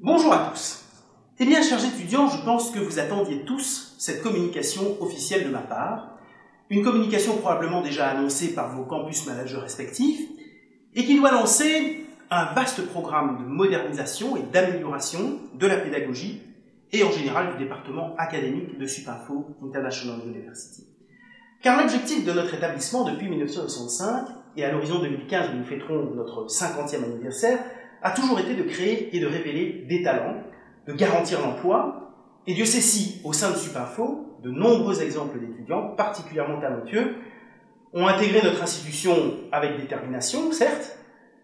Bonjour à tous. Eh bien, chers étudiants, je pense que vous attendiez tous cette communication officielle de ma part, une communication probablement déjà annoncée par vos campus managers respectifs, et qui doit lancer un vaste programme de modernisation et d'amélioration de la pédagogie et en général du département académique de Supinfo International University. Car l'objectif de notre établissement depuis 1965, et à l'horizon 2015 où nous fêterons notre 50e anniversaire, a toujours été de créer et de révéler des talents, de garantir l'emploi, et Dieu sait si, au sein de Supinfo, de nombreux exemples d'étudiants particulièrement talentueux ont intégré notre institution avec détermination, certes,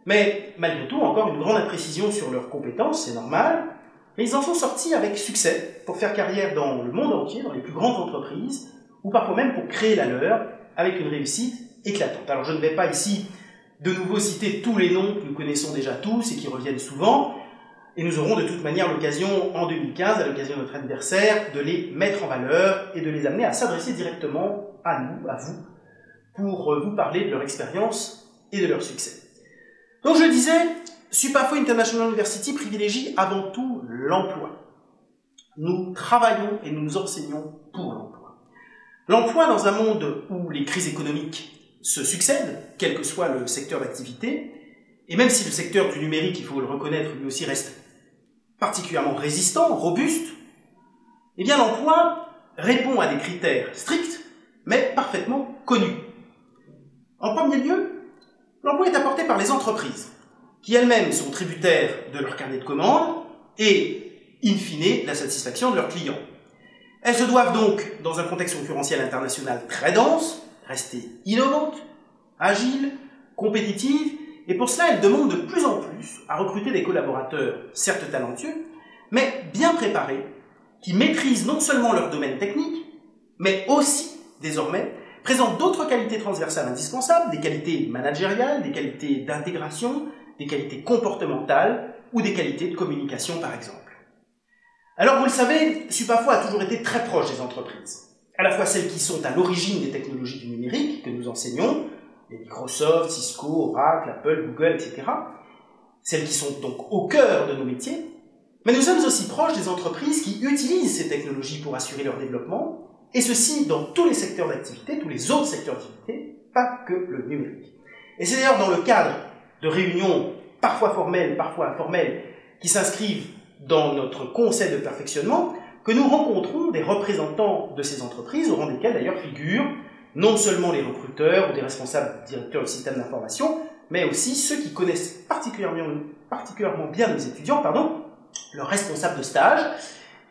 mais malgré tout encore une grande imprécision sur leurs compétences, c'est normal, mais ils en sont sortis avec succès pour faire carrière dans le monde entier, dans les plus grandes entreprises, ou parfois même pour créer la leur, avec une réussite éclatante. Alors je ne vais pas ici de nouveau citer tous les noms que nous connaissons déjà tous et qui reviennent souvent, et nous aurons de toute manière l'occasion en 2015, à l'occasion de notre anniversaire, de les mettre en valeur et de les amener à s'adresser directement à nous, à vous, pour vous parler de leur expérience et de leur succès. Donc je disais, Supinfo International University privilégie avant tout l'emploi. Nous travaillons et nous nous enseignons pour l'emploi. L'emploi dans un monde où les crises économiques se succèdent, quel que soit le secteur d'activité, et même si le secteur du numérique, il faut le reconnaître, lui aussi reste particulièrement résistant, robuste, eh bien l'emploi répond à des critères stricts, mais parfaitement connus. En premier lieu, l'emploi est apporté par les entreprises, qui elles-mêmes sont tributaires de leur carnet de commandes et, in fine, la satisfaction de leurs clients. Elles se doivent donc, dans un contexte concurrentiel international très dense, rester innovantes, agiles, compétitives, et pour cela, elles demandent de plus en plus à recruter des collaborateurs, certes talentueux, mais bien préparés, qui maîtrisent non seulement leur domaine technique, mais aussi, désormais, présentent d'autres qualités transversales indispensables, des qualités managériales, des qualités d'intégration, des qualités comportementales ou des qualités de communication, par exemple. Alors, vous le savez, Supinfo a toujours été très proche des entreprises. À la fois celles qui sont à l'origine des technologies du numérique que nous enseignons, les Microsoft, Cisco, Oracle, Apple, Google, etc. Celles qui sont donc au cœur de nos métiers. Mais nous sommes aussi proches des entreprises qui utilisent ces technologies pour assurer leur développement, et ceci dans tous les secteurs d'activité, tous les autres secteurs d'activité, pas que le numérique. Et c'est d'ailleurs dans le cadre de réunions parfois formelles, parfois informelles, qui s'inscrivent dans notre conseil de perfectionnement, que nous rencontrons des représentants de ces entreprises, au rang desquels d'ailleurs figurent non seulement les recruteurs ou des responsables directeurs de systèmes d'information, mais aussi ceux qui connaissent particulièrement bien nos étudiants, leurs responsables de stage,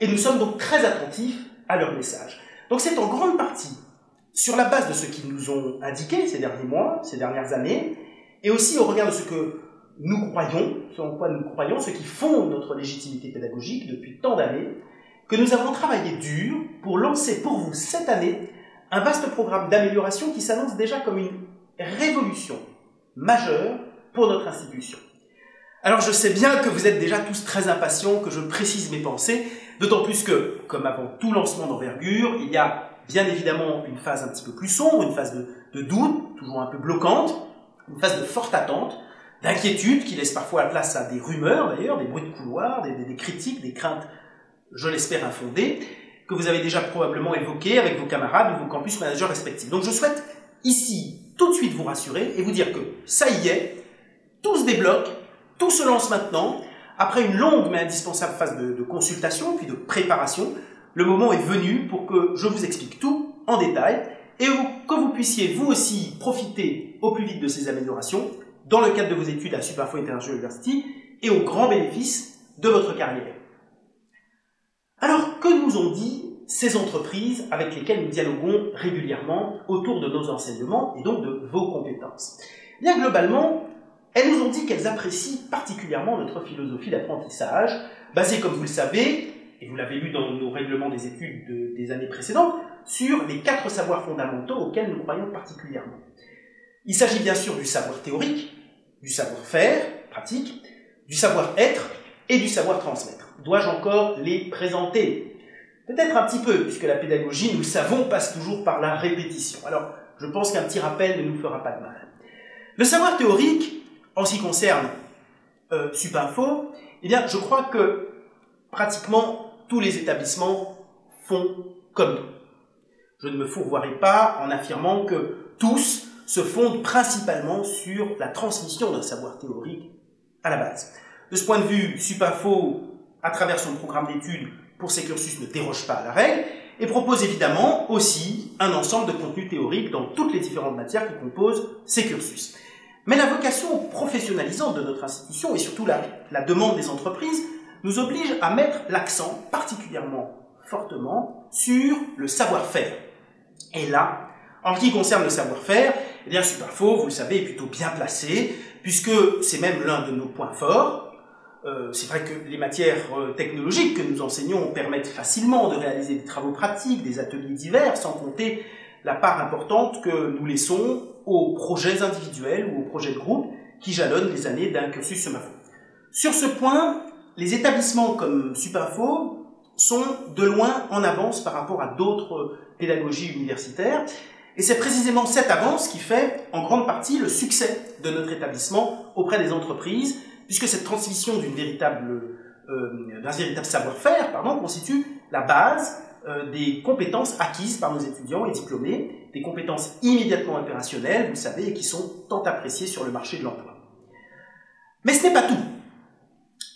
et nous sommes donc très attentifs à leurs messages. Donc c'est en grande partie sur la base de ce qu'ils nous ont indiqué ces derniers mois, ces dernières années, et aussi au regard de ce que nous croyons, ce en quoi nous croyons, ce qui fonde notre légitimité pédagogique depuis tant d'années, que nous avons travaillé dur pour lancer pour vous cette année un vaste programme d'amélioration qui s'annonce déjà comme une révolution majeure pour notre institution. Alors je sais bien que vous êtes déjà tous très impatients que je précise mes pensées, d'autant plus que, comme avant tout lancement d'envergure, il y a bien évidemment une phase un petit peu plus sombre, une phase de doute, toujours un peu bloquante, une phase de forte attente, d'inquiétude qui laisse parfois la place à des rumeurs d'ailleurs, des bruits de couloir, des critiques, des craintes, je l'espère infondées, que vous avez déjà probablement évoquées avec vos camarades ou vos campus managers respectifs. Donc je souhaite ici tout de suite vous rassurer et vous dire que ça y est, tout se débloque, tout se lance maintenant. Après une longue mais indispensable phase de consultation puis de préparation, le moment est venu pour que je vous explique tout en détail et que vous puissiez vous aussi profiter au plus vite de ces améliorations dans le cadre de vos études à Supinfo International University et au grand bénéfice de votre carrière. Alors, que nous ont dit ces entreprises avec lesquelles nous dialoguons régulièrement autour de nos enseignements et donc de vos compétences? Bien globalement, elles nous ont dit qu'elles apprécient particulièrement notre philosophie d'apprentissage, basée, comme vous le savez, et vous l'avez lu dans nos règlements des études des années précédentes, sur les 4 savoirs fondamentaux auxquels nous croyons particulièrement. Il s'agit bien sûr du savoir théorique, du savoir-faire, pratique, du savoir-être et du savoir-transmettre. Dois-je encore les présenter? Peut-être un petit peu, puisque la pédagogie, nous le savons, passe toujours par la répétition. Alors, je pense qu'un petit rappel ne nous fera pas de mal. Le savoir théorique, en ce qui concerne Supinfo, eh bien, je crois que pratiquement tous les établissements font comme nous. Je ne me fourvoierai pas en affirmant que tous se fondent principalement sur la transmission d'un savoir théorique à la base. De ce point de vue, Supinfo, à travers son programme d'études pour ces cursus, ne déroge pas à la règle et propose évidemment aussi un ensemble de contenus théoriques dans toutes les différentes matières qui composent ces cursus. Mais la vocation professionnalisante de notre institution et surtout la demande des entreprises nous oblige à mettre l'accent particulièrement fortement sur le savoir-faire. Et là, en ce qui concerne le savoir-faire, eh bien Supinfo, vous le savez, est plutôt bien placé, puisque c'est même l'un de nos points forts. C'est vrai que les matières technologiques que nous enseignons permettent facilement de réaliser des travaux pratiques, des ateliers divers, sans compter la part importante que nous laissons aux projets individuels ou aux projets de groupe qui jalonnent les années d'un cursus Supinfo. Sur ce point, les établissements comme Supinfo sont de loin en avance par rapport à d'autres pédagogies universitaires, et c'est précisément cette avance qui fait en grande partie le succès de notre établissement auprès des entreprises, puisque cette transmission d'un véritable savoir-faire constitue la base des compétences acquises par nos étudiants et diplômés, des compétences immédiatement opérationnelles, vous le savez, et qui sont tant appréciées sur le marché de l'emploi. Mais ce n'est pas tout.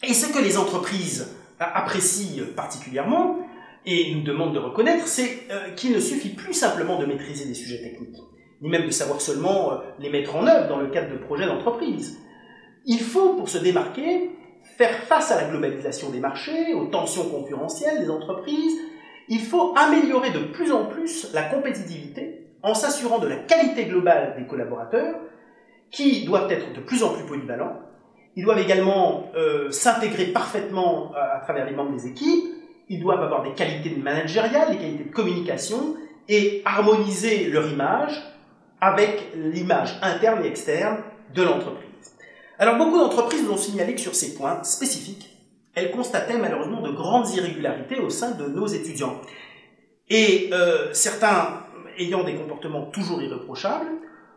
Et ce que les entreprises apprécient particulièrement, et nous demandent de reconnaître, c'est qu'il ne suffit plus simplement de maîtriser des sujets techniques, ni même de savoir seulement les mettre en œuvre dans le cadre de projets d'entreprise. Il faut, pour se démarquer, faire face à la globalisation des marchés, aux tensions concurrentielles des entreprises. Il faut améliorer de plus en plus la compétitivité en s'assurant de la qualité globale des collaborateurs, qui doivent être de plus en plus polyvalents. Ils doivent également s'intégrer parfaitement à travers les membres des équipes. Ils doivent avoir des qualités managériales, des qualités de communication et harmoniser leur image avec l'image interne et externe de l'entreprise. Alors, beaucoup d'entreprises nous ont signalé que sur ces points spécifiques, elles constataient malheureusement de grandes irrégularités au sein de nos étudiants. Et certains ayant des comportements toujours irréprochables,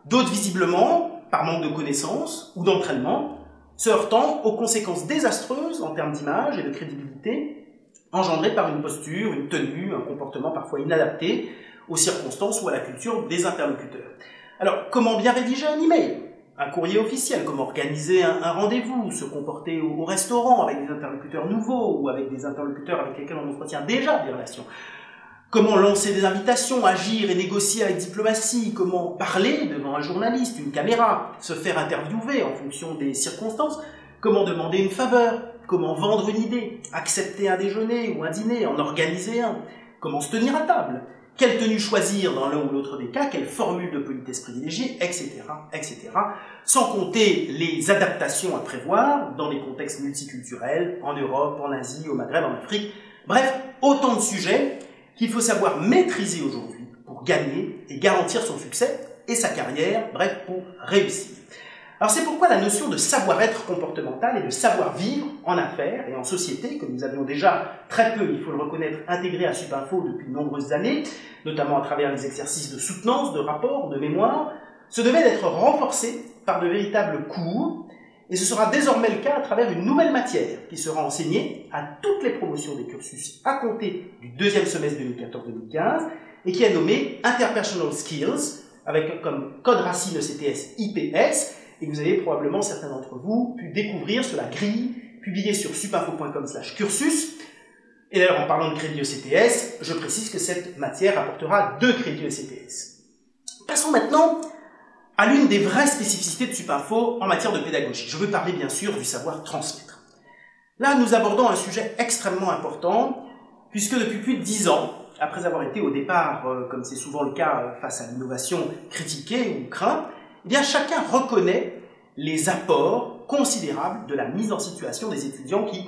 d'autres visiblement, par manque de connaissances ou d'entraînement, se heurtant aux conséquences désastreuses en termes d'image et de crédibilité engendrées par une posture, une tenue, un comportement parfois inadapté aux circonstances ou à la culture des interlocuteurs. Alors, comment bien rédiger un email ? Un courrier officiel, comment organiser un rendez-vous, se comporter au restaurant avec des interlocuteurs nouveaux ou avec des interlocuteurs avec lesquels on entretient déjà des relations. Comment lancer des invitations, agir et négocier avec diplomatie, comment parler devant un journaliste, une caméra, se faire interviewer en fonction des circonstances, comment demander une faveur, comment vendre une idée, accepter un déjeuner ou un dîner, en organiser un, comment se tenir à table, quelle tenue choisir dans l'un ou l'autre des cas, quelle formule de politesse privilégier, etc., etc., sans compter les adaptations à prévoir dans des contextes multiculturels, en Europe, en Asie, au Maghreb, en Afrique. Bref, autant de sujets qu'il faut savoir maîtriser aujourd'hui pour gagner et garantir son succès et sa carrière, bref, pour réussir. Alors c'est pourquoi la notion de savoir-être comportemental et de savoir-vivre en affaires et en société, que nous avions déjà très peu, il faut le reconnaître, intégré à Supinfo depuis de nombreuses années, notamment à travers les exercices de soutenance, de rapport, de mémoire, se devait d'être renforcée par de véritables cours, et ce sera désormais le cas à travers une nouvelle matière qui sera enseignée à toutes les promotions des cursus à compter du deuxième semestre 2014-2015 et qui est nommée Interpersonal Skills, avec comme code racine ECTS IPS, et que vous avez probablement, certains d'entre vous, pu découvrir sur la grille publiée sur supinfo.com/cursus. Et d'ailleurs, en parlant de crédit ECTS, je précise que cette matière apportera 2 crédits ECTS. Passons maintenant à l'une des vraies spécificités de Supinfo en matière de pédagogie. Je veux parler bien sûr du savoir transmettre. Là, nous abordons un sujet extrêmement important, puisque depuis plus de 10 ans, après avoir été au départ, comme c'est souvent le cas face à l'innovation, critiquée ou crainte, eh bien chacun reconnaît les apports considérables de la mise en situation des étudiants qui,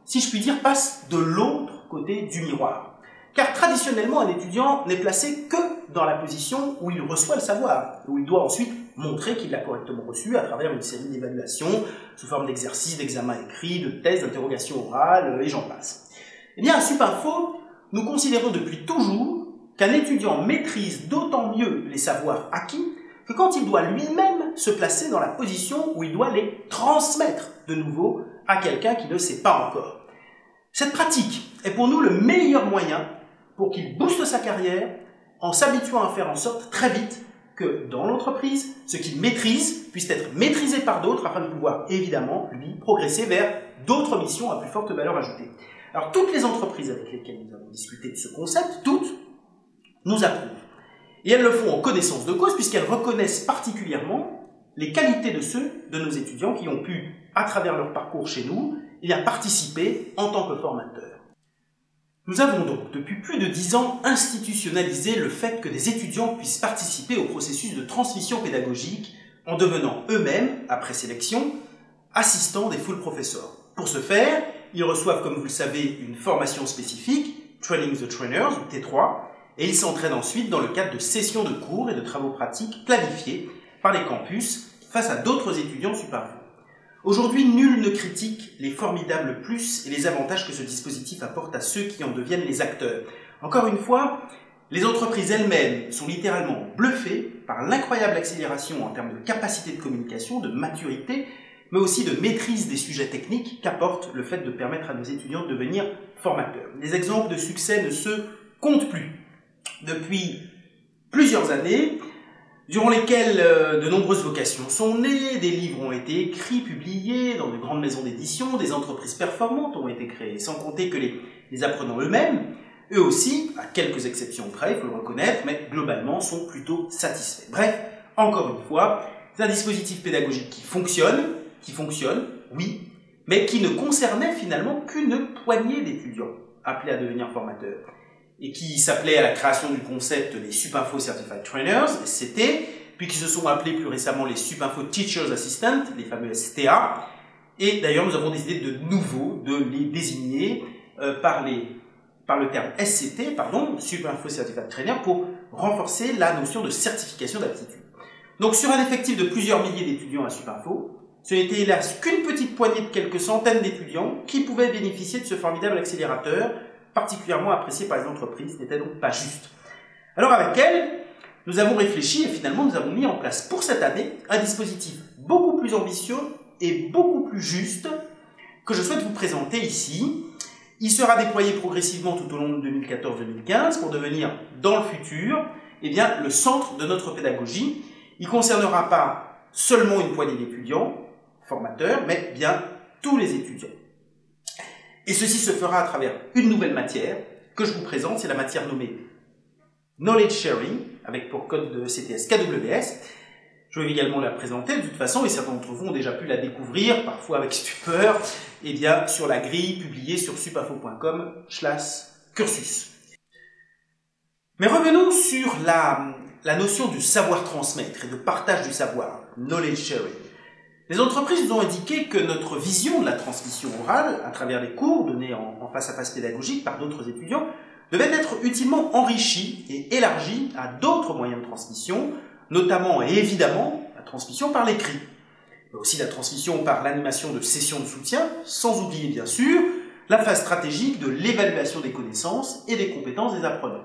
si je puis dire, passent de l'autre côté du miroir. Car traditionnellement, un étudiant n'est placé que dans la position où il reçoit le savoir, où il doit ensuite montrer qu'il l'a correctement reçu à travers une série d'évaluations sous forme d'exercices, d'examens écrits, de tests, d'interrogations orales, et j'en passe. Eh bien, à Supinfo, nous considérons depuis toujours qu'un étudiant maîtrise d'autant mieux les savoirs acquis que quand il doit lui-même se placer dans la position où il doit les transmettre de nouveau à quelqu'un qui ne sait pas encore. Cette pratique est pour nous le meilleur moyen pour qu'il booste sa carrière en s'habituant à faire en sorte très vite que dans l'entreprise, ce qu'il maîtrise puisse être maîtrisé par d'autres afin de pouvoir évidemment, lui, progresser vers d'autres missions à plus forte valeur ajoutée. Alors toutes les entreprises avec lesquelles nous avons discuté de ce concept, toutes, nous approuvent. Et elles le font en connaissance de cause puisqu'elles reconnaissent particulièrement les qualités de ceux de nos étudiants qui ont pu, à travers leur parcours chez nous, participer en tant que formateurs. Nous avons donc, depuis plus de 10 ans, institutionnalisé le fait que des étudiants puissent participer au processus de transmission pédagogique en devenant eux-mêmes, après sélection, assistants des full professors. Pour ce faire, ils reçoivent, comme vous le savez, une formation spécifique, Training the Trainers, ou T3, et ils s'entraînent ensuite dans le cadre de sessions de cours et de travaux pratiques planifiés par les campus face à d'autres étudiants supervisés. Aujourd'hui, nul ne critique les formidables plus et les avantages que ce dispositif apporte à ceux qui en deviennent les acteurs. Encore une fois, les entreprises elles-mêmes sont littéralement bluffées par l'incroyable accélération en termes de capacité de communication, de maturité, mais aussi de maîtrise des sujets techniques qu'apporte le fait de permettre à nos étudiants de devenir formateurs. Les exemples de succès ne se comptent plus. Depuis plusieurs années, durant lesquelles de nombreuses vocations sont nées, des livres ont été écrits, publiés dans de grandes maisons d'édition, des entreprises performantes ont été créées, sans compter que les apprenants eux-mêmes, eux aussi, à quelques exceptions près, il faut le reconnaître, mais globalement sont plutôt satisfaits. Bref, encore une fois, c'est un dispositif pédagogique qui fonctionne, oui, mais qui ne concernait finalement qu'une poignée d'étudiants appelés à devenir formateurs, et qui s'appelait à la création du concept les Supinfo Certified Trainers, SCT, puis qui se sont appelés plus récemment les Supinfo Teachers Assistants, les fameux STA, et d'ailleurs nous avons décidé de nouveau de les désigner par le terme SCT, Supinfo Certified Trainer, pour renforcer la notion de certification d'aptitude. Donc sur un effectif de plusieurs milliers d'étudiants à Supinfo, ce n'était hélas qu'une petite poignée de quelques centaines d'étudiants qui pouvaient bénéficier de ce formidable accélérateur, particulièrement apprécié par les entreprises, ce n'était donc pas juste. Alors avec elle, nous avons réfléchi et finalement nous avons mis en place pour cette année un dispositif beaucoup plus ambitieux et beaucoup plus juste que je souhaite vous présenter ici. Il sera déployé progressivement tout au long de 2014-2015 pour devenir, dans le futur, le centre de notre pédagogie. Il ne concernera pas seulement une poignée d'étudiants, formateurs, mais bien tous les étudiants. Et ceci se fera à travers une nouvelle matière que je vous présente, c'est la matière nommée Knowledge Sharing, avec pour code de CTS KWS. Je vais également la présenter de toute façon, et certains d'entre vous ont déjà pu la découvrir, parfois avec stupeur, sur la grille publiée sur supinfo.com/cursus. Mais revenons sur la notion du savoir transmettre et de partage du savoir, Knowledge Sharing. Les entreprises nous ont indiqué que notre vision de la transmission orale, à travers les cours donnés en face-à-face pédagogique par d'autres étudiants, devait être utilement enrichie et élargie à d'autres moyens de transmission, notamment et évidemment la transmission par l'écrit, mais aussi la transmission par l'animation de sessions de soutien, sans oublier bien sûr la phase stratégique de l'évaluation des connaissances et des compétences des apprenants.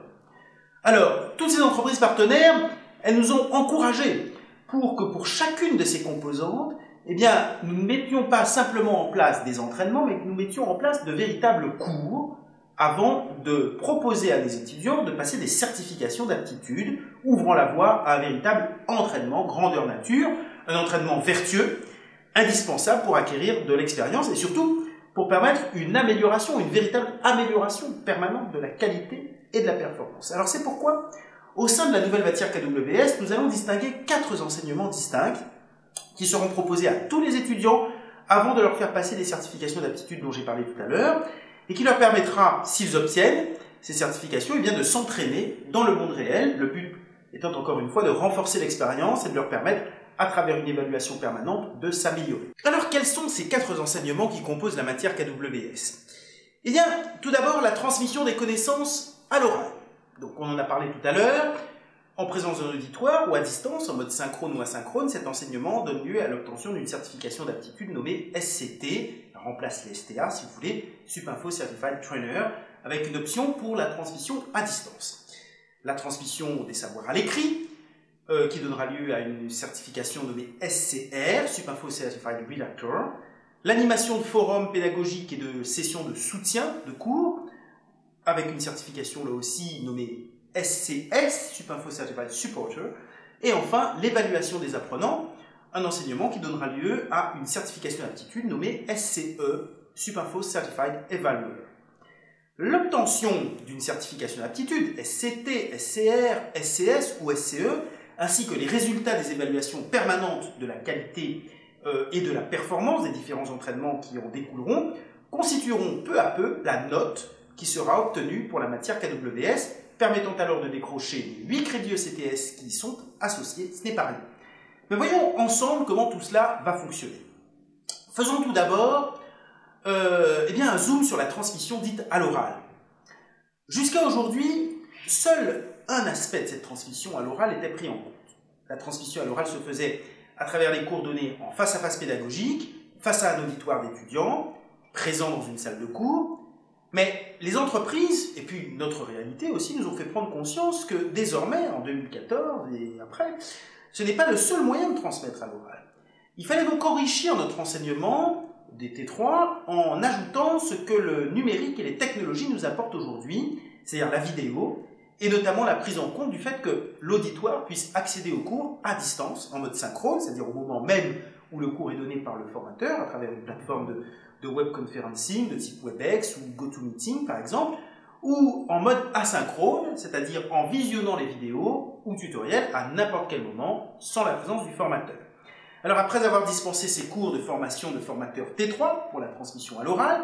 Alors, toutes ces entreprises partenaires, elles nous ont encouragés pour que pour chacune de ces composantes, nous ne mettions pas simplement en place des entraînements, mais que nous mettions en place de véritables cours avant de proposer à des étudiants de passer des certifications d'aptitude, ouvrant la voie à un véritable entraînement grandeur nature, un entraînement vertueux, indispensable pour acquérir de l'expérience et surtout pour permettre une amélioration, une véritable amélioration permanente de la qualité et de la performance. Alors c'est pourquoi, au sein de la nouvelle matière KWS, nous allons distinguer 4 enseignements distincts qui seront proposés à tous les étudiants avant de leur faire passer des certifications d'aptitude dont j'ai parlé tout à l'heure, et qui leur permettra, s'ils obtiennent ces certifications, de s'entraîner dans le monde réel, le but étant encore une fois de renforcer l'expérience et de leur permettre, à travers une évaluation permanente, de s'améliorer. Alors quels sont ces 4 enseignements qui composent la matière KWS? Tout d'abord, la transmission des connaissances à l'oral. Donc on en a parlé tout à l'heure. En présence d'un auditoire ou à distance, en mode synchrone ou asynchrone, cet enseignement donne lieu à l'obtention d'une certification d'aptitude nommée SCT, remplace les STA si vous voulez, Supinfo Certified Trainer, avec une option pour la transmission à distance. La transmission des savoirs à l'écrit, qui donnera lieu à une certification nommée SCR, Supinfo Certified Redactor, l'animation de forums pédagogiques et de sessions de soutien de cours, avec une certification là aussi nommée SCS, Supinfo Certified Supporter, et enfin l'évaluation des apprenants, un enseignement qui donnera lieu à une certification d'aptitude nommée SCE, Supinfo Certified Evaluator. L'obtention d'une certification d'aptitude, SCT, SCR, SCS ou SCE, ainsi que les résultats des évaluations permanentes de la qualité et de la performance des différents entraînements qui en découleront, constitueront peu à peu la note qui sera obtenue pour la matière KWS, permettant alors de décrocher les 8 crédits ECTS qui y sont associés, ce n'est pas rien. Mais voyons ensemble comment tout cela va fonctionner. Faisons tout d'abord un zoom sur la transmission dite à l'oral. Jusqu'à aujourd'hui, seul un aspect de cette transmission à l'oral était pris en compte. La transmission à l'oral se faisait à travers les cours donnés en face-à-face pédagogique, face à un auditoire d'étudiants, présents dans une salle de cours. Mais les entreprises, et puis notre réalité aussi, nous ont fait prendre conscience que désormais, en 2014 et après, ce n'est pas le seul moyen de transmettre à l'oral. Il fallait donc enrichir notre enseignement des T3 en ajoutant ce que le numérique et les technologies nous apportent aujourd'hui, c'est-à-dire la vidéo, et notamment la prise en compte du fait que l'auditoire puisse accéder au cours à distance, en mode synchrone, c'est-à-dire au moment même où le cours est donné par le formateur, à travers une plateforme de web conferencing, de type WebEx ou GoToMeeting par exemple, ou en mode asynchrone, c'est-à-dire en visionnant les vidéos ou tutoriels à n'importe quel moment, sans la présence du formateur. Alors après avoir dispensé ces cours de formation de formateur T3 pour la transmission à l'oral,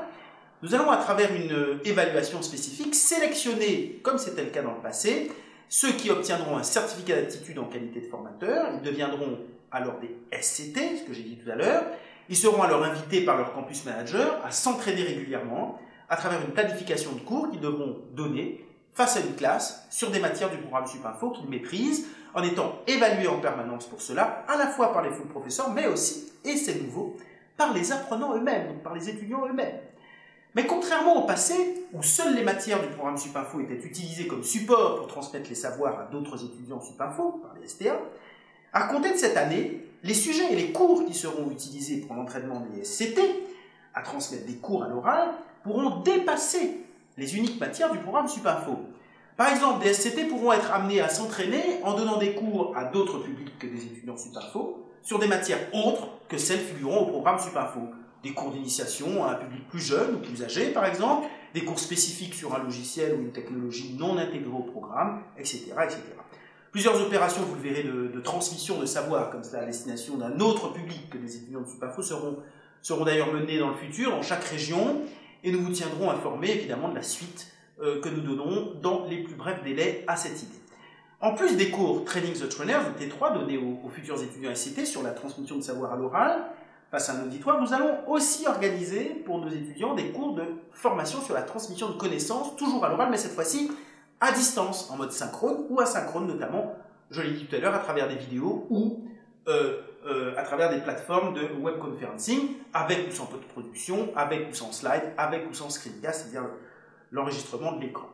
nous allons à travers une évaluation spécifique sélectionner, comme c'était le cas dans le passé, ceux qui obtiendront un certificat d'aptitude en qualité de formateur. Ils deviendront alors des SCT, ce que j'ai dit tout à l'heure. Ils seront alors invités par leur campus manager à s'entraîner régulièrement à travers une planification de cours qu'ils devront donner face à une classe sur des matières du programme Supinfo qu'ils maîtrisent, en étant évalués en permanence pour cela, à la fois par les full professeurs, mais aussi, et c'est nouveau, par les apprenants eux-mêmes, donc par les étudiants eux-mêmes. Mais contrairement au passé, où seules les matières du programme Supinfo étaient utilisées comme support pour transmettre les savoirs à d'autres étudiants Supinfo, par les STA, à compter de cette année, les sujets et les cours qui seront utilisés pour l'entraînement des SCT, à transmettre des cours à l'oral, pourront dépasser les uniques matières du programme Supinfo. Par exemple, des SCT pourront être amenés à s'entraîner en donnant des cours à d'autres publics que des étudiants Supinfo, sur des matières autres que celles figurant au programme Supinfo. Des cours d'initiation à un public plus jeune ou plus âgé, par exemple, des cours spécifiques sur un logiciel ou une technologie non intégrée au programme, etc., etc. Plusieurs opérations, vous le verrez, de transmission de savoir, comme cela à destination d'un autre public que des étudiants de Supinfo, seront d'ailleurs menées dans le futur, dans chaque région, et nous vous tiendrons informés, évidemment, de la suite que nous donnons dans les plus brefs délais à cette idée. En plus des cours Training the Trainers, ou T3, donnés aux futurs étudiants SCT sur la transmission de savoir à l'oral, face à un auditoire, nous allons aussi organiser pour nos étudiants des cours de formation sur la transmission de connaissances, toujours à l'oral, mais cette fois-ci à distance, en mode synchrone ou asynchrone notamment, je l'ai dit tout à l'heure, à travers des vidéos ou à travers des plateformes de web conferencing, avec ou sans post-production, avec ou sans slide, avec ou sans screencast, c'est-à-dire l'enregistrement de l'écran.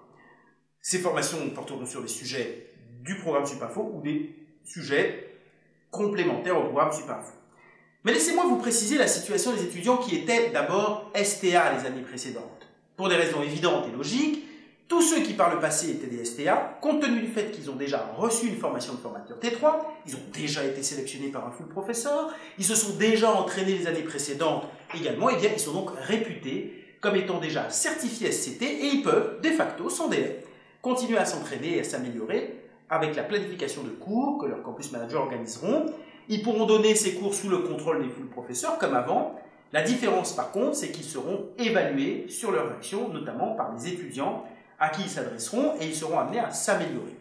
Ces formations porteront sur des sujets du programme Supinfo ou des sujets complémentaires au programme Supinfo. Mais laissez-moi vous préciser la situation des étudiants qui étaient d'abord STA les années précédentes. Pour des raisons évidentes et logiques, tous ceux qui par le passé étaient des STA, compte tenu du fait qu'ils ont déjà reçu une formation de formateur T3, ils ont déjà été sélectionnés par un full professeur, ils se sont déjà entraînés les années précédentes également, et bien ils sont donc réputés comme étant déjà certifiés SCT et ils peuvent, de facto, sans délai, continuer à s'entraîner et à s'améliorer avec la planification de cours que leurs campus managers organiseront. Ils pourront donner ces cours sous le contrôle des full professeurs comme avant. La différence par contre, c'est qu'ils seront évalués sur leurs actions, notamment par les étudiants à qui ils s'adresseront et ils seront amenés à s'améliorer.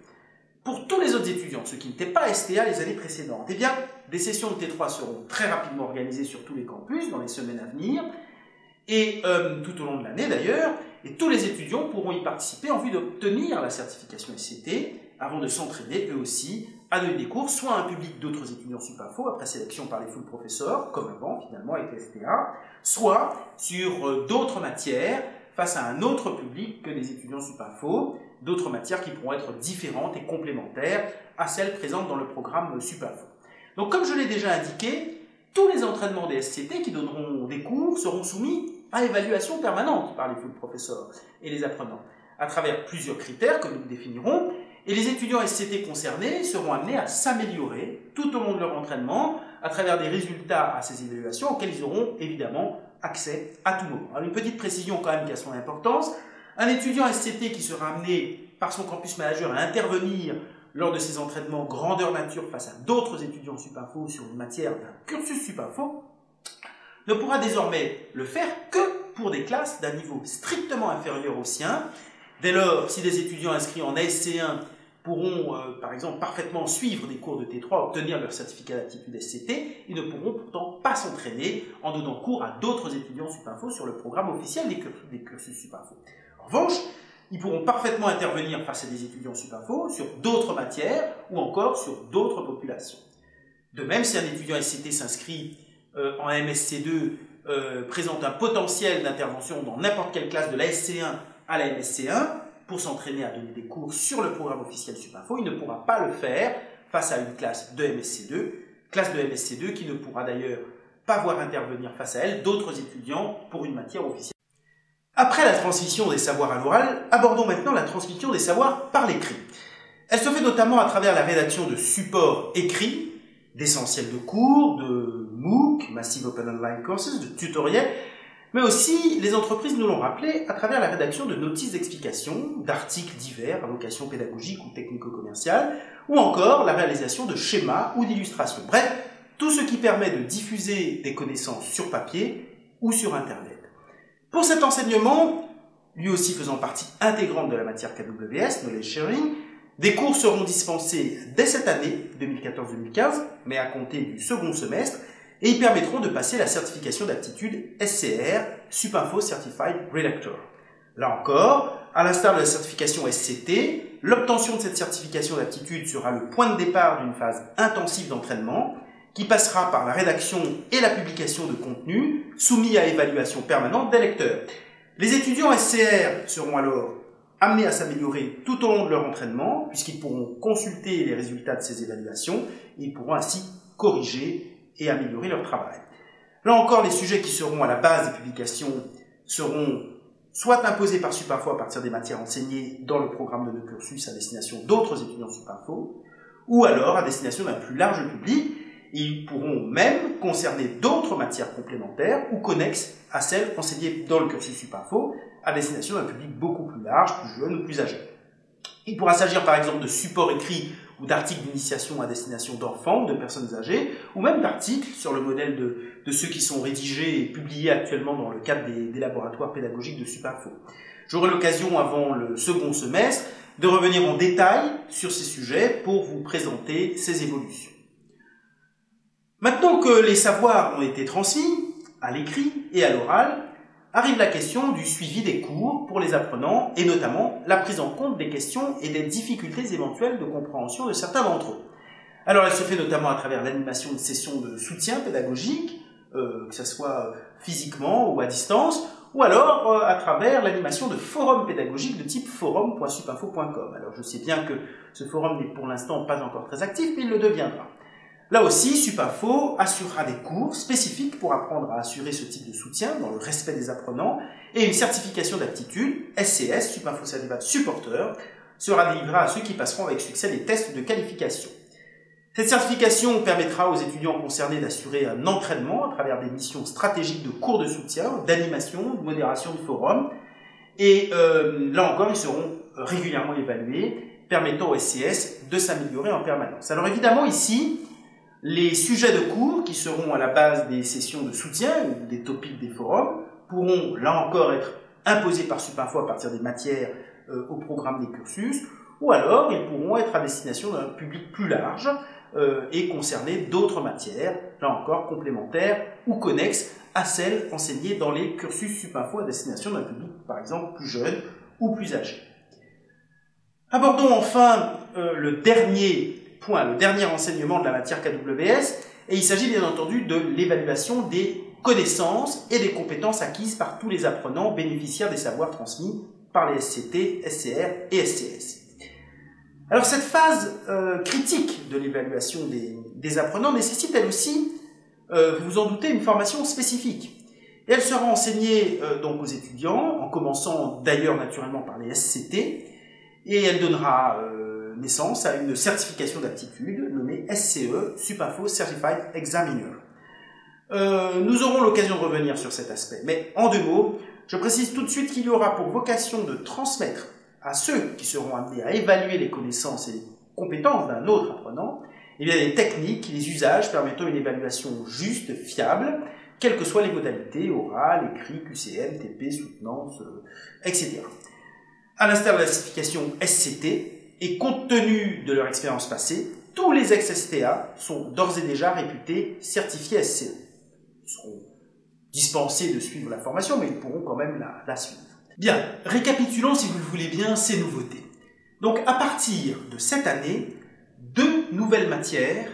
Pour tous les autres étudiants, ceux qui n'étaient pas STA les années précédentes, eh bien, des sessions de T3 seront très rapidement organisées sur tous les campus dans les semaines à venir et tout au long de l'année d'ailleurs, et tous les étudiants pourront y participer en vue d'obtenir la certification SCT avant de s'entraîner eux aussi à donner des cours, soit à un public d'autres étudiants Supinfo, après sélection par les full professeurs, comme avant finalement avec STA, soit sur d'autres matières, face à un autre public que les étudiants Supinfo, d'autres matières qui pourront être différentes et complémentaires à celles présentes dans le programme Supinfo. Donc comme je l'ai déjà indiqué, tous les entraînements des SCT qui donneront des cours seront soumis à évaluation permanente par les full professeurs et les apprenants, à travers plusieurs critères que nous définirons, et les étudiants SCT concernés seront amenés à s'améliorer tout au long de leur entraînement à travers des résultats à ces évaluations auxquels ils auront évidemment accès à tout moment. Alors une petite précision quand même qui a son importance, un étudiant SCT qui sera amené par son campus manager à intervenir lors de ses entraînements grandeur nature face à d'autres étudiants Supinfo sur une matière d'un cursus Supinfo ne pourra désormais le faire que pour des classes d'un niveau strictement inférieur au sien. Dès lors, si des étudiants inscrits en ASC1 pourront, par exemple, parfaitement suivre des cours de T3, obtenir leur certificat d'aptitude SCT, ils ne pourront pourtant pas s'entraîner en donnant cours à d'autres étudiants Supinfo sur le programme officiel des cursus Supinfo. En revanche, ils pourront parfaitement intervenir face à des étudiants Supinfo sur d'autres matières ou encore sur d'autres populations. De même, si un étudiant SCT s'inscrit en MSC2, présente un potentiel d'intervention dans n'importe quelle classe de la SC1 à la MSC1 pour s'entraîner à donner des cours sur le programme officiel Supinfo, il ne pourra pas le faire face à une classe de MSC2, qui ne pourra d'ailleurs pas voir intervenir face à elle d'autres étudiants pour une matière officielle. Après la transmission des savoirs à l'oral, abordons maintenant la transmission des savoirs par l'écrit. Elle se fait notamment à travers la rédaction de supports écrits, d'essentiels de cours, de MOOC, Massive Open Online Courses, de tutoriels, mais aussi, les entreprises nous l'ont rappelé, à travers la rédaction de notices d'explication, d'articles divers à vocation pédagogique ou technico-commerciale, ou encore la réalisation de schémas ou d'illustrations. Bref, tout ce qui permet de diffuser des connaissances sur papier ou sur Internet. Pour cet enseignement, lui aussi faisant partie intégrante de la matière KWS, Knowledge Sharing, des cours seront dispensés dès cette année, 2014-2015, mais à compter du second semestre, et ils permettront de passer la certification d'aptitude SCR, Supinfo Certified Redactor. Là encore, à l'instar de la certification SCT, l'obtention de cette certification d'aptitude sera le point de départ d'une phase intensive d'entraînement, qui passera par la rédaction et la publication de contenus soumis à évaluation permanente des lecteurs. Les étudiants SCR seront alors amenés à s'améliorer tout au long de leur entraînement, puisqu'ils pourront consulter les résultats de ces évaluations, et ils pourront ainsi corriger et améliorer leur travail. Là encore, les sujets qui seront à la base des publications seront soit imposés par Supinfo à partir des matières enseignées dans le programme de nos cursus à destination d'autres étudiants Supinfo, ou alors à destination d'un plus large public. Ils pourront même concerner d'autres matières complémentaires ou connexes à celles enseignées dans le cursus Supinfo à destination d'un public beaucoup plus large, plus jeune ou plus âgé. Il pourra s'agir par exemple de supports écrits ou d'articles d'initiation à destination d'enfants ou de personnes âgées, ou même d'articles sur le modèle de ceux qui sont rédigés et publiés actuellement dans le cadre des laboratoires pédagogiques de Supinfo. J'aurai l'occasion avant le second semestre de revenir en détail sur ces sujets pour vous présenter ces évolutions. Maintenant que les savoirs ont été transmis à l'écrit et à l'oral, arrive la question du suivi des cours pour les apprenants et notamment la prise en compte des questions et des difficultés éventuelles de compréhension de certains d'entre eux. Alors elle se fait notamment à travers l'animation de sessions de soutien pédagogique, que ce soit physiquement ou à distance, ou alors à travers l'animation de forums pédagogiques de type forum.supinfo.com. Alors je sais bien que ce forum n'est pour l'instant pas encore très actif, mais il le deviendra. Là aussi, Supinfo assurera des cours spécifiques pour apprendre à assurer ce type de soutien dans le respect des apprenants et une certification d'aptitude, SCS, Supinfo Certified Supporter, sera délivrée à ceux qui passeront avec succès les tests de qualification. Cette certification permettra aux étudiants concernés d'assurer un entraînement à travers des missions stratégiques de cours de soutien, d'animation, de modération de forum, et là encore, ils seront régulièrement évalués, permettant au SCS de s'améliorer en permanence. Alors évidemment, ici, les sujets de cours qui seront à la base des sessions de soutien ou des topics des forums pourront là encore être imposés par Supinfo à partir des matières au programme des cursus, ou alors ils pourront être à destination d'un public plus large et concerner d'autres matières, là encore complémentaires ou connexes à celles enseignées dans les cursus Supinfo à destination d'un public par exemple plus jeune ou plus âgé. Abordons enfin le dernier point, le dernier enseignement de la matière KWS, et il s'agit bien entendu de l'évaluation des connaissances et des compétences acquises par tous les apprenants bénéficiaires des savoirs transmis par les SCT, SCR et SCS. Alors cette phase critique de l'évaluation des apprenants nécessite elle aussi vous vous en doutez, une formation spécifique. Et elle sera enseignée donc aux étudiants, en commençant d'ailleurs naturellement par les SCT, et elle donnera naissance à une certification d'aptitude nommée SCE, Supinfo Certified Examiner. Nous aurons l'occasion de revenir sur cet aspect, mais en 2 mots, je précise tout de suite qu'il y aura pour vocation de transmettre à ceux qui seront amenés à évaluer les connaissances et les compétences d'un autre apprenant, eh bien, les techniques, les usages permettant une évaluation juste, fiable, quelles que soient les modalités, orales, écrit, QCM, TP, soutenance, etc. À l'instar de la certification SCT, et compte tenu de leur expérience passée, tous les ex-STA sont d'ores et déjà réputés certifiés SCE. Ils seront dispensés de suivre la formation, mais ils pourront quand même la suivre. Bien, récapitulons si vous le voulez bien ces nouveautés. Donc à partir de cette année, 2 nouvelles matières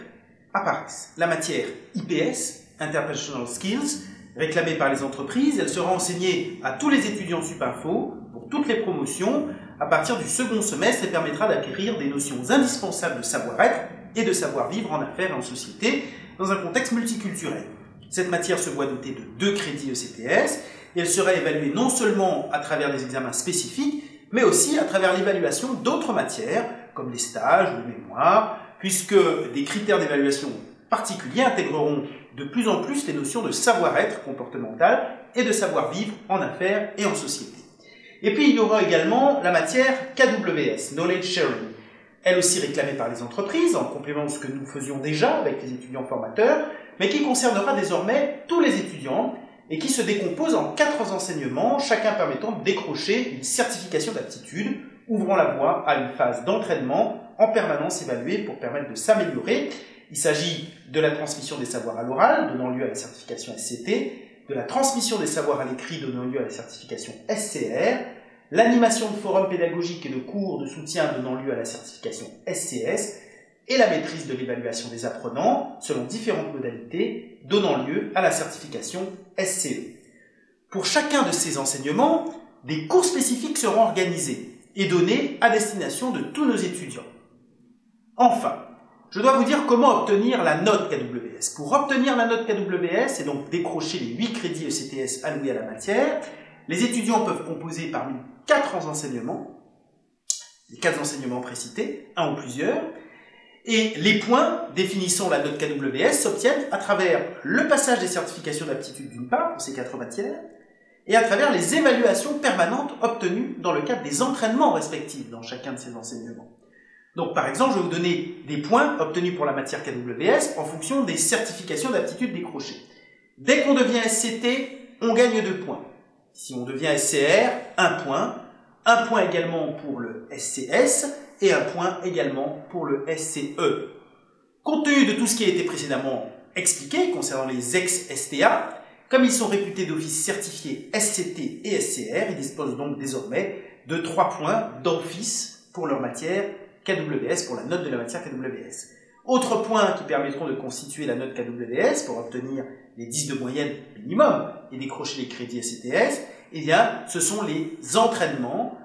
apparaissent. La matière IPS, Interpersonal Skills, réclamée par les entreprises, elle sera enseignée à tous les étudiants Supinfo pour toutes les promotions à partir du second semestre et permettra d'acquérir des notions indispensables de savoir-être et de savoir-vivre en affaires et en société dans un contexte multiculturel. Cette matière se voit dotée de 2 crédits ECTS et elle sera évaluée non seulement à travers des examens spécifiques, mais aussi à travers l'évaluation d'autres matières, comme les stages ou les mémoires, puisque des critères d'évaluation particuliers intégreront de plus en plus les notions de savoir-être comportemental et de savoir-vivre en affaires et en société. Et puis il y aura également la matière KWS, Knowledge Sharing, elle aussi réclamée par les entreprises, en complément de ce que nous faisions déjà avec les étudiants formateurs, mais qui concernera désormais tous les étudiants et qui se décompose en 4 enseignements, chacun permettant de décrocher une certification d'aptitude, ouvrant la voie à une phase d'entraînement en permanence évaluée pour permettre de s'améliorer. Il s'agit de la transmission des savoirs à l'oral, donnant lieu à la certification SCT, de la transmission des savoirs à l'écrit, donnant lieu à la certification SCR, l'animation de forums pédagogiques et de cours de soutien donnant lieu à la certification SCS, et la maîtrise de l'évaluation des apprenants, selon différentes modalités, donnant lieu à la certification SCE. Pour chacun de ces enseignements, des cours spécifiques seront organisés et donnés à destination de tous nos étudiants. Enfin, je dois vous dire comment obtenir la note KWS. Pour obtenir la note KWS et donc décrocher les 8 crédits ECTS alloués à la matière, les étudiants peuvent composer parmi 4 enseignements, les 4 enseignements précités, un ou plusieurs, et les points définissant la note KWS s'obtiennent à travers le passage des certifications d'aptitude d'une part pour ces 4 matières, et à travers les évaluations permanentes obtenues dans le cadre des entraînements respectifs dans chacun de ces enseignements. Donc par exemple, je vais vous donner des points obtenus pour la matière KWS en fonction des certifications d'aptitude décrochées. Dès qu'on devient SCT, on gagne 2 points. Si on devient SCR, 1 point également pour le SCS et 1 point également pour le SCE. Compte tenu de tout ce qui a été précédemment expliqué concernant les ex-STA, comme ils sont réputés d'office certifiés SCT et SCR, ils disposent donc désormais de 3 points d'office pour leur matière KWS, pour la note de la matière KWS. Autres points qui permettront de constituer la note KWS pour obtenir les 10 de moyenne minimum et décrocher les crédits SCTS, eh bien, ce sont les entraînements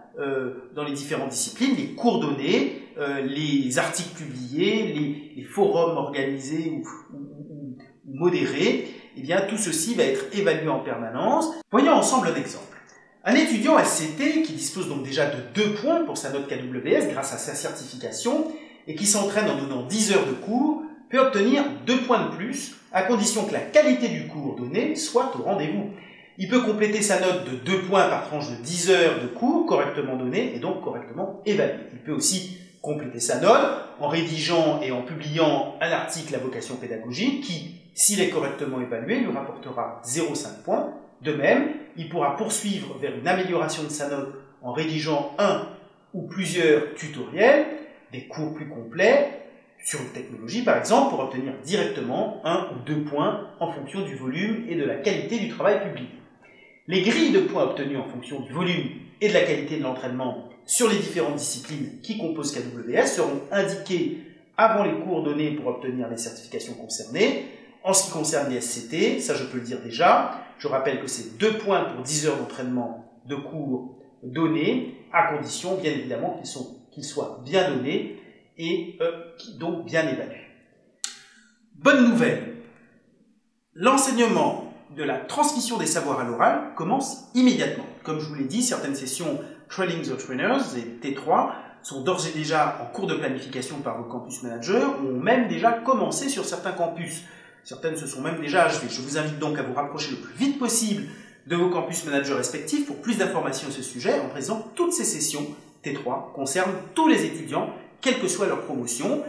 dans les différentes disciplines, les cours donnés, les articles publiés, les forums organisés ou modérés. Eh bien, tout ceci va être évalué en permanence. Voyons ensemble un exemple. Un étudiant SCT qui dispose donc déjà de 2 points pour sa note KWS grâce à sa certification et qui s'entraîne en donnant 10 heures de cours peut obtenir 2 points de plus à condition que la qualité du cours donné soit au rendez-vous. Il peut compléter sa note de 2 points par tranche de 10 heures de cours correctement donné et donc correctement évalué. Il peut aussi compléter sa note en rédigeant et en publiant un article à vocation pédagogique qui, s'il est correctement évalué, lui rapportera 0,5 points. De même, il pourra poursuivre vers une amélioration de sa note en rédigeant un ou plusieurs tutoriels, des cours plus complets, sur une technologie par exemple, pour obtenir directement 1 ou 2 points en fonction du volume et de la qualité du travail publié. Les grilles de points obtenus en fonction du volume et de la qualité de l'entraînement sur les différentes disciplines qui composent KWS seront indiquées avant les cours donnés pour obtenir les certifications concernées. En ce qui concerne les SCT, ça je peux le dire déjà, je rappelle que c'est 2 points pour 10 heures d'entraînement de cours donnés, à condition bien évidemment qu'ils soient bien donnés et donc bien évalués. Bonne nouvelle, L'enseignement de la transmission des savoirs à l'oral commence immédiatement. Comme je vous l'ai dit, certaines sessions Training the Trainers et T3 sont d'ores et déjà en cours de planification par vos campus managers ou ont même déjà commencé sur certains campus. Certaines se sont même déjà achevées. Je vous invite donc à vous rapprocher le plus vite possible de vos campus managers respectifs pour plus d'informations sur ce sujet en précisant que toutes ces sessions T3 concernent tous les étudiants, quelle que soit leur promotion.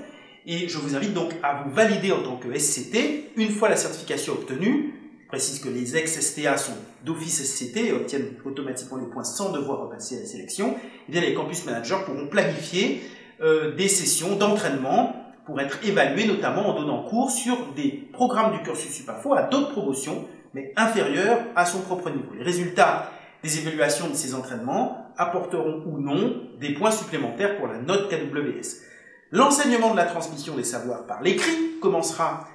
Et je vous invite donc à vous valider en tant que SCT. Une fois la certification obtenue, je précise que les ex-STA sont d'office SCT et obtiennent automatiquement les points sans devoir repasser à la sélection, et bien les campus managers pourront planifier des sessions d'entraînement pour être évalués notamment en donnant cours sur des programmes du cursus Supinfo à d'autres promotions, mais inférieures à son propre niveau. Les résultats des évaluations de ces entraînements apporteront ou non des points supplémentaires pour la note KWS. L'enseignement de la transmission des savoirs par l'écrit commencera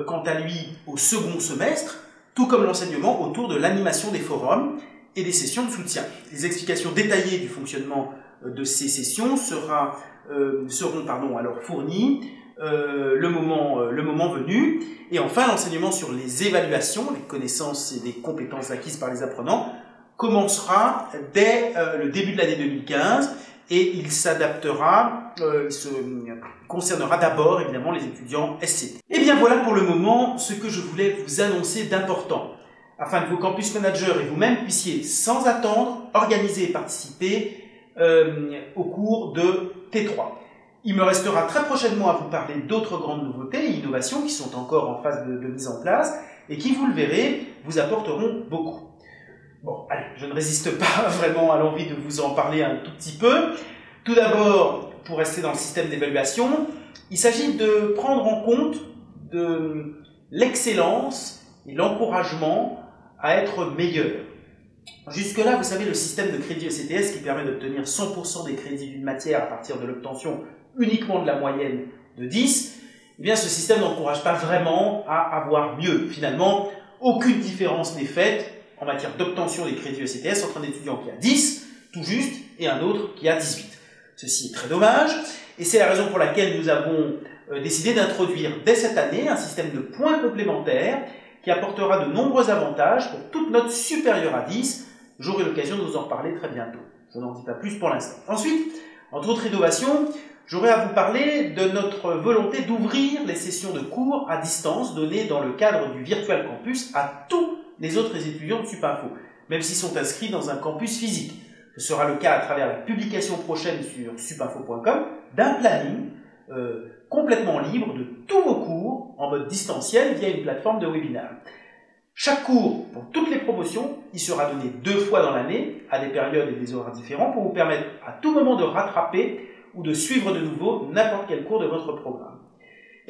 quant à lui au second semestre, tout comme l'enseignement autour de l'animation des forums et des sessions de soutien. Les explications détaillées du fonctionnement de ces sessions seront alors fournies le moment venu. Et enfin, l'enseignement sur les évaluations, les connaissances et les compétences acquises par les apprenants commencera dès le début de l'année 2015 et il s'adaptera, concernera d'abord évidemment les étudiants SCT. Et bien voilà pour le moment ce que je voulais vous annoncer d'important, afin que vos campus managers et vous-même puissiez sans attendre organiser et participer au cours de T3. Il me restera très prochainement à vous parler d'autres grandes nouveautés et innovations qui sont encore en phase de mise en place et qui, vous le verrez, vous apporteront beaucoup. Bon, allez, je ne résiste pas vraiment à l'envie de vous en parler un tout petit peu. Tout d'abord, pour rester dans le système d'évaluation, il s'agit de prendre en compte de l'excellence et l'encouragement à être meilleur. Jusque-là, vous savez, le système de crédit ECTS qui permet d'obtenir 100% des crédits d'une matière à partir de l'obtention uniquement de la moyenne de 10, eh bien, ce système n'encourage pas vraiment à avoir mieux. Finalement, aucune différence n'est faite en matière d'obtention des crédits ECTS entre un étudiant qui a 10, tout juste, et un autre qui a 18. Ceci est très dommage, et c'est la raison pour laquelle nous avons décidé d'introduire dès cette année un système de points complémentaires qui apportera de nombreux avantages pour toute note supérieure à 10. J'aurai l'occasion de vous en reparler très bientôt. Je n'en dis pas plus pour l'instant. Ensuite, entre autres innovations, j'aurai à vous parler de notre volonté d'ouvrir les sessions de cours à distance données dans le cadre du Virtual Campus à tous les autres étudiants de Supinfo, même s'ils sont inscrits dans un campus physique. Ce sera le cas à travers la publication prochaine sur supinfo.com d'un planning complètement libre de tous vos cours en mode distanciel via une plateforme de webinaire. Chaque cours, pour toutes les promotions, il sera donné 2 fois dans l'année, à des périodes et des horaires différents, pour vous permettre à tout moment de rattraper ou de suivre de nouveau n'importe quel cours de votre programme.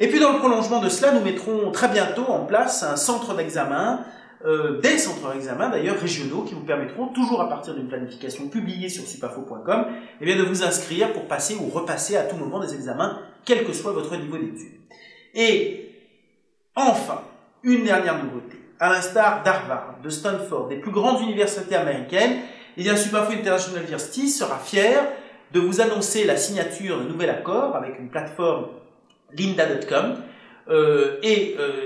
Et puis dans le prolongement de cela, nous mettrons très bientôt en place un centre d'examen, des centres d'examen d'ailleurs régionaux qui vous permettront, toujours à partir d'une planification publiée sur supinfo.com, de vous inscrire pour passer ou repasser à tout moment des examens, quel que soit votre niveau d'études. Et enfin, une dernière nouveauté. À l'instar d'Harvard, de Stanford, des plus grandes universités américaines, Supinfo International University sera fier de vous annoncer la signature d'un nouvel accord avec une plateforme lynda.com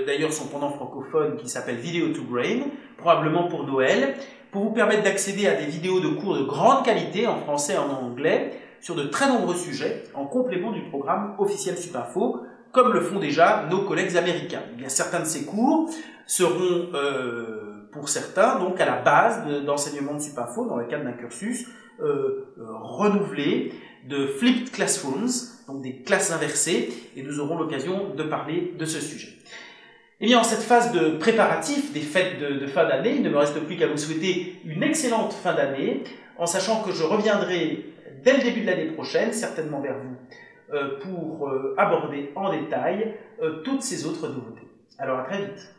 d'ailleurs son pendant francophone qui s'appelle Video to Brain, probablement pour Noël, pour vous permettre d'accéder à des vidéos de cours de grande qualité en français et en anglais sur de très nombreux sujets en complément du programme officiel Supinfo, comme le font déjà nos collègues américains. Eh bien, certains de ces cours seront, pour certains, donc à la base d'enseignement de Supinfo dans le cadre d'un cursus renouvelé de flipped classrooms, donc des classes inversées, et nous aurons l'occasion de parler de ce sujet. Eh bien, en cette phase de préparatif des fêtes de fin d'année, il ne me reste plus qu'à vous souhaiter une excellente fin d'année, en sachant que je reviendrai dès le début de l'année prochaine, certainement vers vous, pour aborder en détail toutes ces autres nouveautés. Alors à très vite.